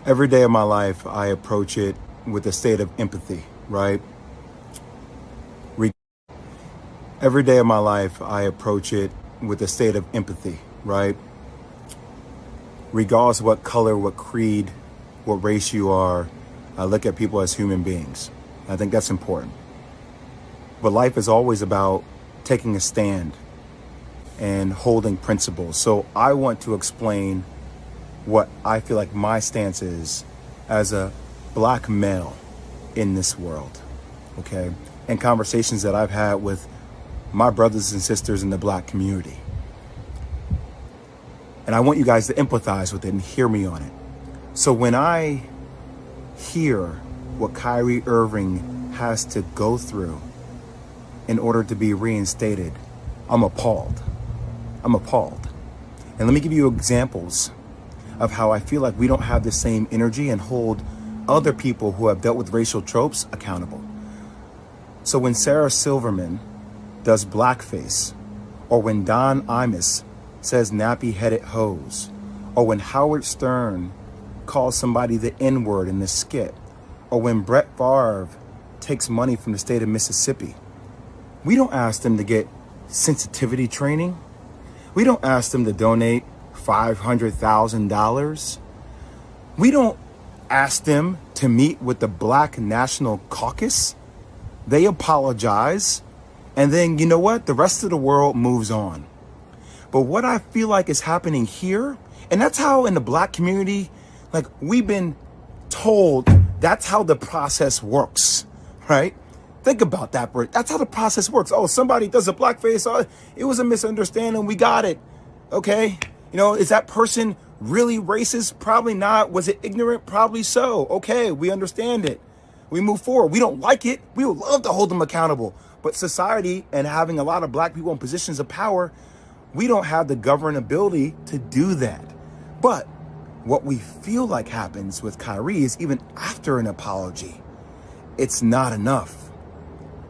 Every day of my life, I approach it with a state of empathy, right? Re- Every day of my life, I approach it with a state of empathy, right? Regardless of what color, what creed, what race you are, I look at people as human beings. I think that's important. But life is always about taking a stand and holding principles. So I want to explain what I feel like my stance is as a black male in this world, okay? And conversations that I've had with my brothers and sisters in the black community. And I want you guys to empathize with it and hear me on it. So when I hear what Kyrie Irving has to go through in order to be reinstated, I'm appalled. I'm appalled. And let me give you examples of how I feel like we don't have the same energy and hold other people who have dealt with racial tropes accountable. So when Sarah Silverman does blackface, or when Don Imus says nappy-headed hose, or when Howard Stern calls somebody the N-word in the skit, or when Brett Favre takes money from the state of Mississippi, we don't ask them to get sensitivity training. We don't ask them to donate $500,000. We don't ask them to meet with the Black National Caucus. They apologize. And then, you know what? The rest of the world moves on. But what I feel like is happening here, and that's how in the black community, like we've been told that's how the process works, right? Think about that, Bert. That's how the process works. Oh, somebody does a blackface. Oh, it was a misunderstanding. We got it. Okay. You know, is that person really racist? Probably not. Was it ignorant? Probably so. Okay, we understand it. We move forward. We don't like it. We would love to hold them accountable. But society and having a lot of black people in positions of power, we don't have the governing ability to do that. But what we feel like happens with Kyrie is even after an apology, it's not enough.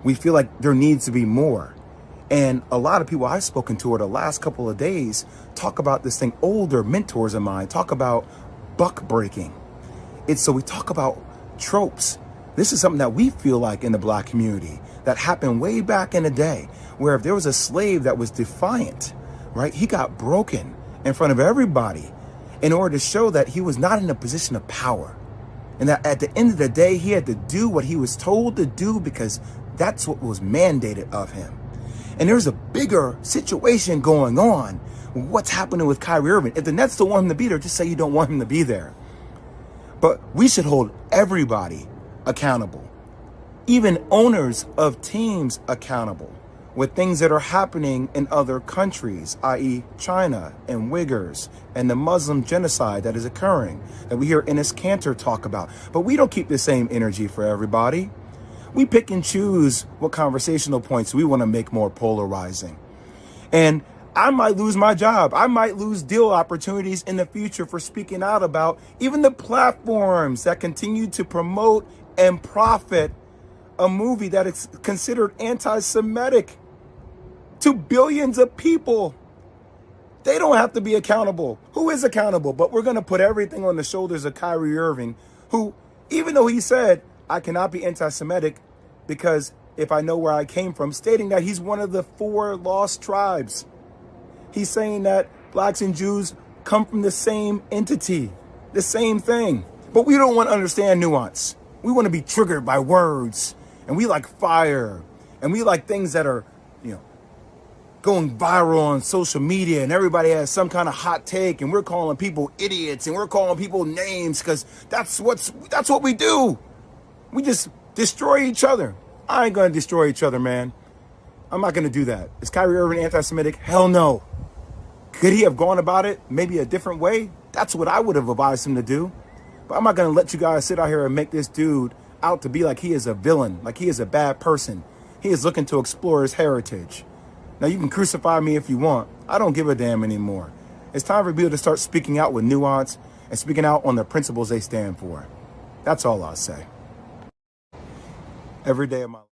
We feel like there needs to be more. And a lot of people I've spoken to over the last couple of days talk about this thing. Older mentors of mine talk about buck breaking. So we talk about tropes. This is something that we feel like in the black community that happened way back in the day, where if there was a slave that was defiant, right, he got broken in front of everybody in order to show that he was not in a position of power. And that at the end of the day, he had to do what he was told to do because that's what was mandated of him. And there's a bigger situation going on. What's happening with Kyrie Irving? If the Nets don't want him to be there, just say you don't want him to be there. But we should hold everybody accountable, even owners of teams accountable with things that are happening in other countries, i.e. China and Uyghurs and the Muslim genocide that is occurring, that we hear Enes Kanter talk about. But we don't keep the same energy for everybody. We pick and choose what conversational points we want to make more polarizing. And I might lose my job. I might lose deal opportunities in the future for speaking out about even the platforms that continue to promote and profit a movie that is considered anti-Semitic to billions of people. They don't have to be accountable. Who is accountable? But we're going to put everything on the shoulders of Kyrie Irving, who, even though he said, I cannot be anti-Semitic because if I know where I came from, stating that he's one of the 4 lost tribes. He's saying that blacks and Jews come from the same entity, the same thing. But we don't want to understand nuance. We want to be triggered by words, and we like fire, and we like things that are, going viral on social media, and everybody has some kind of hot take, and we're calling people idiots, and we're calling people names because that's what we do. We just destroy each other. I ain't going to destroy each other, man. I'm not going to do that. Is Kyrie Irving anti-Semitic? Hell no. Could he have gone about it maybe a different way? That's what I would have advised him to do. But I'm not going to let you guys sit out here and make this dude out to be like he is a villain, like he is a bad person. He is looking to explore his heritage. Now, you can crucify me if you want. I don't give a damn anymore. It's time for people to start speaking out with nuance and speaking out on the principles they stand for. That's all I'll say. Every day of my life.